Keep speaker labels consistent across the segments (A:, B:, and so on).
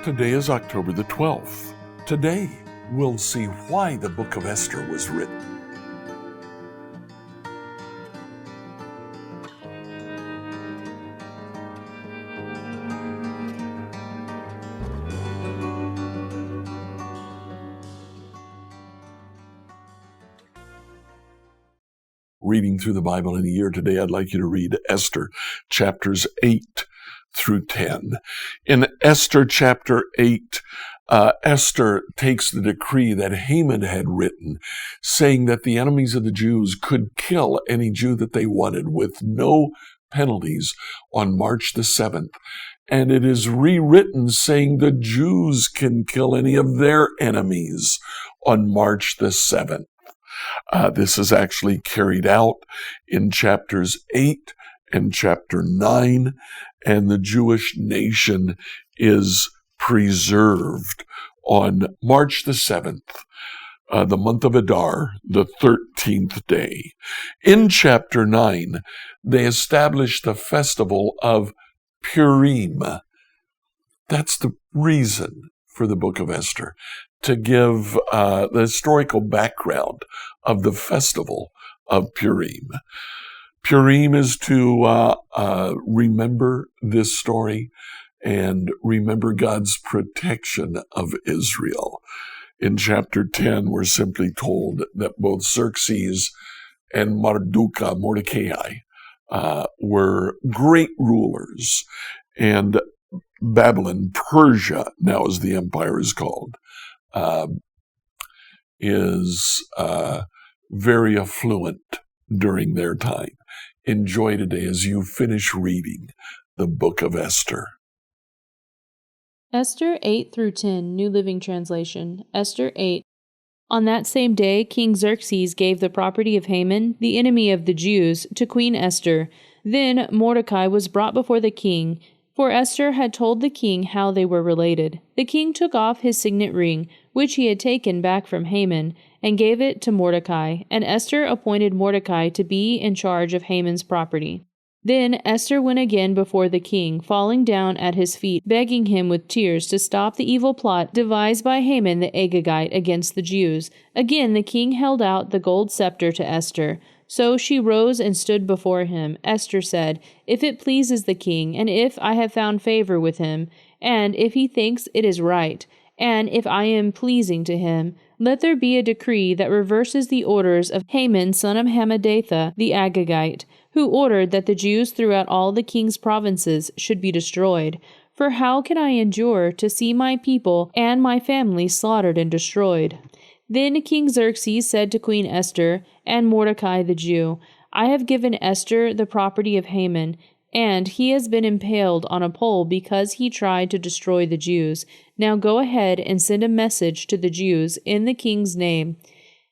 A: Today is October the 12th. Today, we'll see why the book of Esther was written. Reading through the Bible in a year today, I'd like you to read Esther chapters 8 through 10. In Esther chapter 8, Esther takes the decree that Haman had written, saying that the enemies of the Jews could kill any Jew that they wanted with no penalties on March the 7th. And it is rewritten saying the Jews can kill any of their enemies on March the 7th. This is actually carried out in chapters 8 and chapter 9, and the Jewish nation is preserved on March the 7th, the month of Adar, the 13th day. In chapter 9, they established the festival of Purim. That's the reason for the book of Esther, to give the historical background of the festival of Purim. Purim is to remember this story and remember God's protection of Israel. In chapter 10, we're simply told that both Xerxes and Mordecai were great rulers, and Babylon, Persia, now as the empire is called, is very affluent during their time. Enjoy today as you finish reading the book of Esther.
B: Esther 8 through 10, New Living Translation. Esther 8. On that same day, King Xerxes gave the property of Haman, the enemy of the Jews, to Queen Esther. Then Mordecai was brought before the king, for Esther had told the king how they were related. The king took off his signet ring, which he had taken back from Haman, and gave it to Mordecai, and Esther appointed Mordecai to be in charge of Haman's property. Then Esther went again before the king, falling down at his feet, begging him with tears to stop the evil plot devised by Haman the Agagite against the Jews. Again the king held out the gold scepter to Esther. So she rose and stood before him. Esther said, "If it pleases the king, and if I have found favor with him, and if he thinks it is right, and if I am pleasing to him, let there be a decree that reverses the orders of Haman son of Hammedatha the Agagite, who ordered that the Jews throughout all the king's provinces should be destroyed. For how can I endure to see my people and my family slaughtered and destroyed?" Then King Xerxes said to Queen Esther and Mordecai the Jew, "I have given Esther the property of Haman, and he has been impaled on a pole because he tried to destroy the Jews. Now go ahead and send a message to the Jews in the king's name,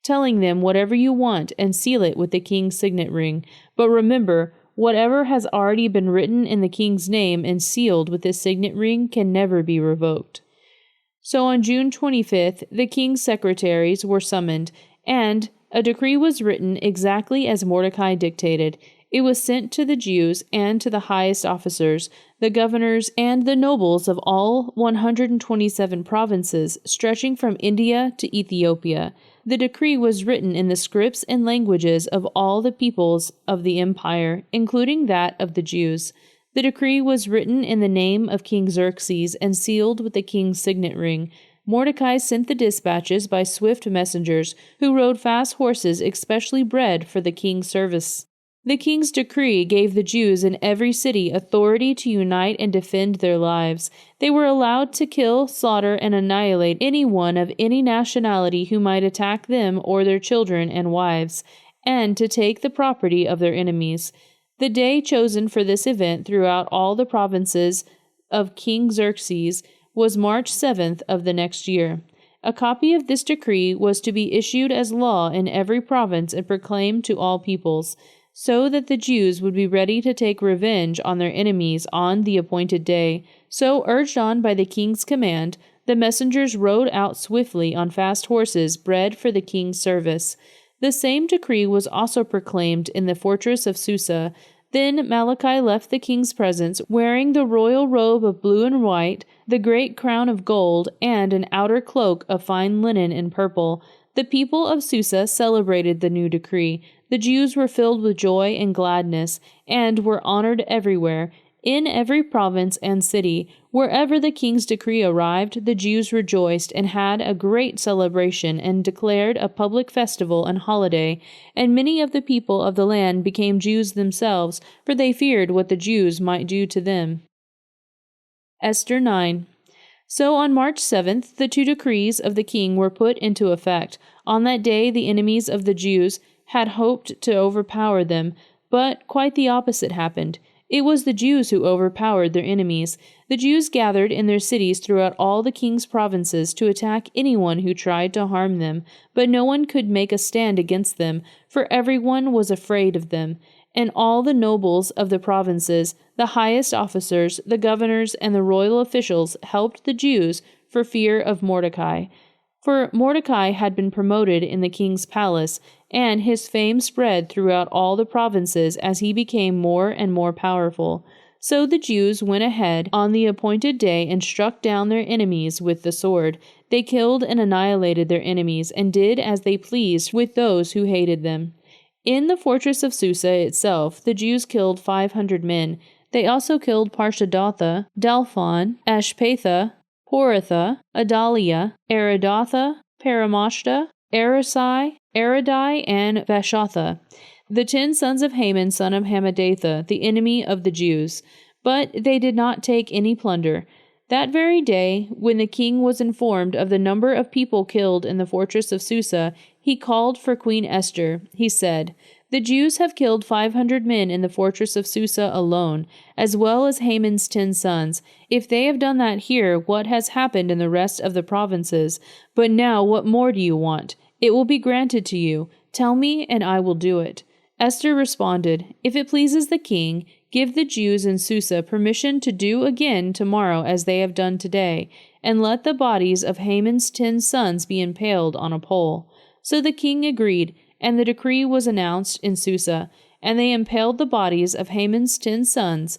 B: telling them whatever you want and seal it with the king's signet ring. But remember, whatever has already been written in the king's name and sealed with his signet ring can never be revoked." So on June 25th, the king's secretaries were summoned, and a decree was written exactly as Mordecai dictated. It was sent to the Jews and to the highest officers, the governors, and the nobles of all 127 provinces stretching from India to Ethiopia. The decree was written in the scripts and languages of all the peoples of the empire, including that of the Jews. The decree was written in the name of King Xerxes and sealed with the king's signet ring. Mordecai sent the dispatches by swift messengers, who rode fast horses especially bred for the king's service. The king's decree gave the Jews in every city authority to unite and defend their lives. They were allowed to kill, slaughter, and annihilate anyone of any nationality who might attack them or their children and wives, and to take the property of their enemies. The day chosen for this event throughout all the provinces of King Xerxes was March 7th of the next year. A copy of this decree was to be issued as law in every province and proclaimed to all peoples, so that the Jews would be ready to take revenge on their enemies on the appointed day. So, urged on by the king's command, the messengers rode out swiftly on fast horses bred for the king's service. The same decree was also proclaimed in the fortress of Susa. Then Malachi left the king's presence, wearing the royal robe of blue and white, the great crown of gold, and an outer cloak of fine linen and purple. The people of Susa celebrated the new decree. The Jews were filled with joy and gladness, and were honored everywhere. In every province and city, wherever the king's decree arrived, the Jews rejoiced and had a great celebration and declared a public festival and holiday. And many of the people of the land became Jews themselves, for they feared what the Jews might do to them. Esther 9. So on March 7th, the 2 decrees of the king were put into effect. On that day, the enemies of the Jews had hoped to overpower them, but quite the opposite happened. It was the Jews who overpowered their enemies. The Jews gathered in their cities throughout all the king's provinces to attack anyone who tried to harm them, but no one could make a stand against them, for everyone was afraid of them. And all the nobles of the provinces, the highest officers, the governors, and the royal officials helped the Jews for fear of Mordecai. For Mordecai had been promoted in the king's palace, and his fame spread throughout all the provinces as he became more and more powerful. So the Jews went ahead on the appointed day and struck down their enemies with the sword. They killed and annihilated their enemies, and did as they pleased with those who hated them. In the fortress of Susa itself, the Jews killed 500 men. They also killed Parshadatha, Dalphon, Ashpatha, Poratha, Adalia, Aridatha, Paramashta, Arasai, Aradai, and Vashatha, the 10 sons of Haman son of Hammedatha, the enemy of the Jews. But they did not take any plunder. That very day, when the king was informed of the number of people killed in the fortress of Susa, he called for Queen Esther. He said, "The Jews have killed 500 men in the fortress of Susa alone, as well as Haman's 10 sons. If they have done that here, what has happened in the rest of the provinces? But now what more do you want? It will be granted to you. Tell me, and I will do it." Esther responded, "If it pleases the king, give the Jews in Susa permission to do again tomorrow as they have done today, and let the bodies of Haman's 10 sons be impaled on a pole." So the king agreed, and the decree was announced in Susa, and they impaled the bodies of Haman's 10 sons.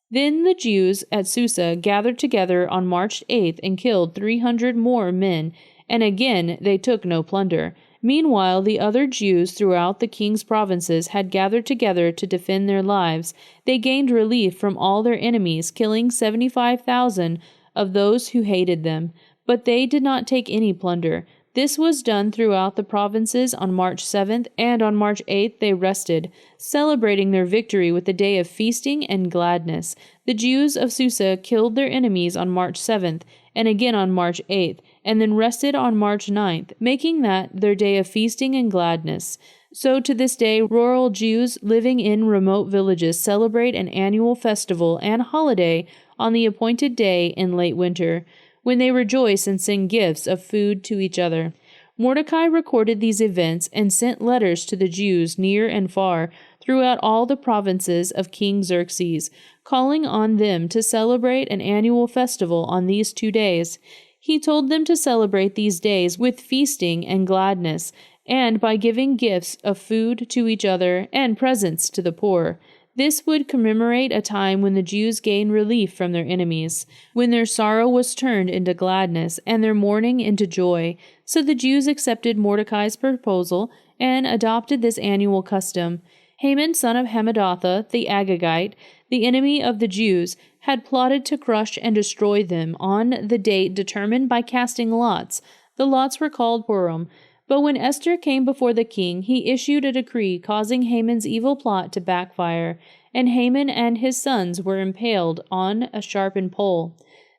B: Then the Jews at Susa gathered together on March 8th and killed 300 more men, and again they took no plunder. Meanwhile, the other Jews throughout the king's provinces had gathered together to defend their lives. They gained relief from all their enemies, killing 75,000 of those who hated them. But they did not take any plunder. This was done throughout the provinces on March 7th, and on March 8th they rested, celebrating their victory with a day of feasting and gladness. The Jews of Susa killed their enemies on March 7th, and again on March 8th, and then rested on March 9th, making that their day of feasting and gladness. So to this day, rural Jews living in remote villages celebrate an annual festival and holiday on the appointed day in late winter, when they rejoice and send gifts of food to each other. Mordecai recorded these events and sent letters to the Jews near and far throughout all the provinces of King Xerxes, calling on them to celebrate an annual festival on these 2 days. He told them to celebrate these days with feasting and gladness, and by giving gifts of food to each other and presents to the poor. This would commemorate a time when the Jews gained relief from their enemies, when their sorrow was turned into gladness and their mourning into joy. So the Jews accepted Mordecai's proposal and adopted this annual custom. Haman, son of Hammedatha, the Agagite, the enemy of the Jews, had plotted to crush and destroy them on the date determined by casting lots. The lots were called Purim. But when Esther came before the king, he issued a decree causing Haman's evil plot to backfire, and Haman and his sons were impaled on a sharpened pole.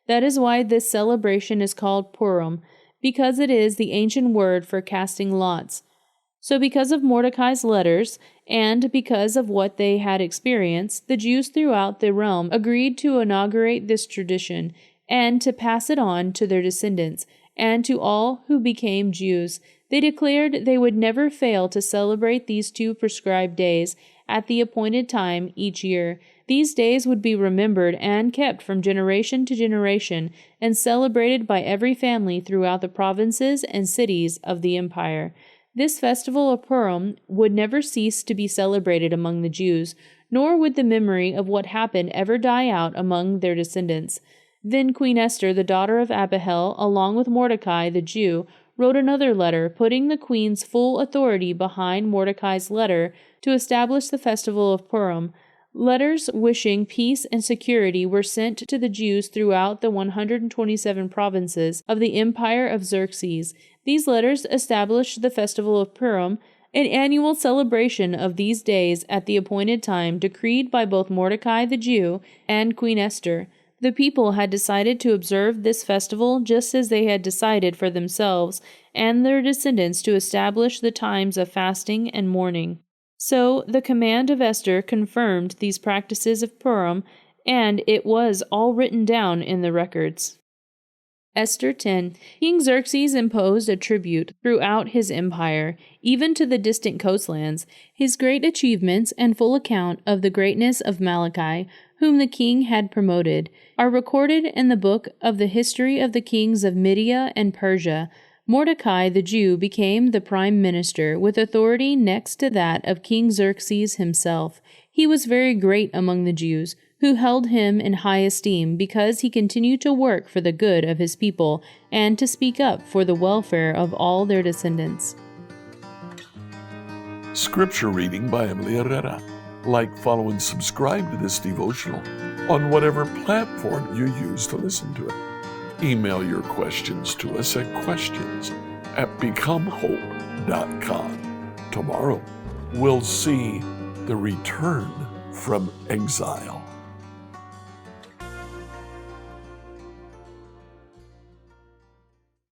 B: That is why this celebration is called Purim, because it is the ancient word for casting lots. So because of Mordecai's letters, and because of what they had experienced, the Jews throughout the realm agreed to inaugurate this tradition, and to pass it on to their descendants, and to all who became Jews. They declared they would never fail to celebrate these 2 prescribed days at the appointed time each year. These days would be remembered and kept from generation to generation, and celebrated by every family throughout the provinces and cities of the empire. This festival of Purim would never cease to be celebrated among the Jews, nor would the memory of what happened ever die out among their descendants. Then Queen Esther, the daughter of Abihail, along with Mordecai the Jew, wrote another letter, putting the queen's full authority behind Mordecai's letter to establish the festival of Purim. Letters wishing peace and security were sent to the Jews throughout the 127 provinces of the empire of Xerxes. These letters established the festival of Purim, an annual celebration of these days at the appointed time decreed by both Mordecai the Jew and Queen Esther. The people had decided to observe this festival just as they had decided for themselves and their descendants to establish the times of fasting and mourning. So the command of Esther confirmed these practices of Purim, and it was all written down in the records. Esther 10. King Xerxes imposed a tribute throughout his empire, even to the distant coastlands. His great achievements and full account of the greatness of Malachi, whom the king had promoted, are recorded in the book of the history of the kings of Media and Persia. Mordecai the Jew became the prime minister, with authority next to that of King Xerxes himself. He was very great among the Jews, who held him in high esteem because he continued to work for the good of his people and to speak up for the welfare of all their descendants.
A: Scripture reading by Emily Herrera. Like, follow, and subscribe to this devotional on whatever platform you use to listen to it. Email your questions to us at questions@becomehope.com. Tomorrow, we'll see the return from exile.